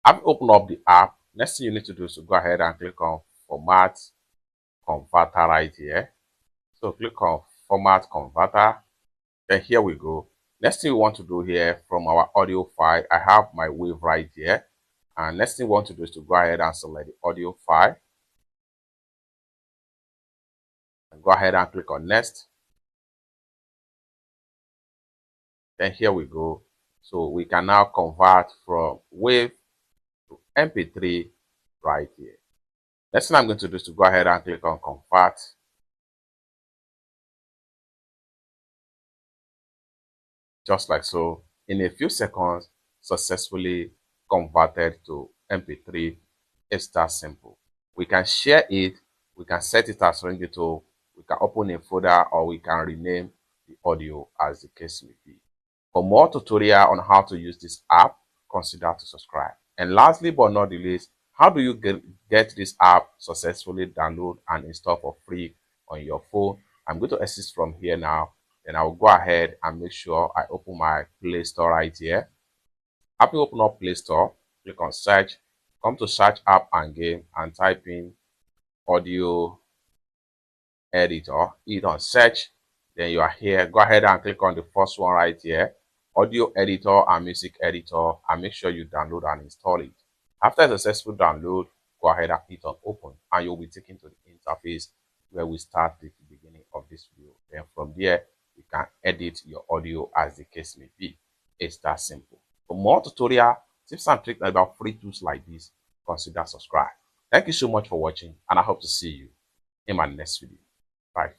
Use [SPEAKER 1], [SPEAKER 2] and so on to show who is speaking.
[SPEAKER 1] I've opened up the app. Next thing you need to do is to go ahead and click on Format Converter right here. So click on Format Converter. Then here we go. Next thing we want to do here from our audio file, I have my WAV right here. And next thing we want to do is to go ahead and select the audio file. And go ahead and click on Next. Then here we go. So we can now convert from WAV to MP3 right here. Next thing I'm going to do is to go ahead and click on Convert. Just like so. In a few seconds, successfully converted to MP3. It's that simple. We can share it, we can set it as ringtone, we can open a folder, or we can rename the audio as the case may be. For more tutorial on how to use this app, consider to subscribe. And lastly but not the least, how do you get this app successfully download and install for free on your phone? I'm going to assist from here now. Then I will go ahead and make sure I open my Play Store right here. After you open up Play Store, click on Search, come to Search App and Game, and type in Audio Editor. Hit on Search, then you are here. Go ahead and click on the first one right here, Audio Editor and Music Editor, and make sure you download and install it. After a successful download, go ahead and hit on Open, and you'll be taken to the interface where we start at the beginning of this video. Then from there, you can edit your audio as the case may be. It's that simple. For more tutorial, tips and tricks about free tools like this, consider subscribe. Thank you so much for watching, and I hope to see you in my next video. Bye.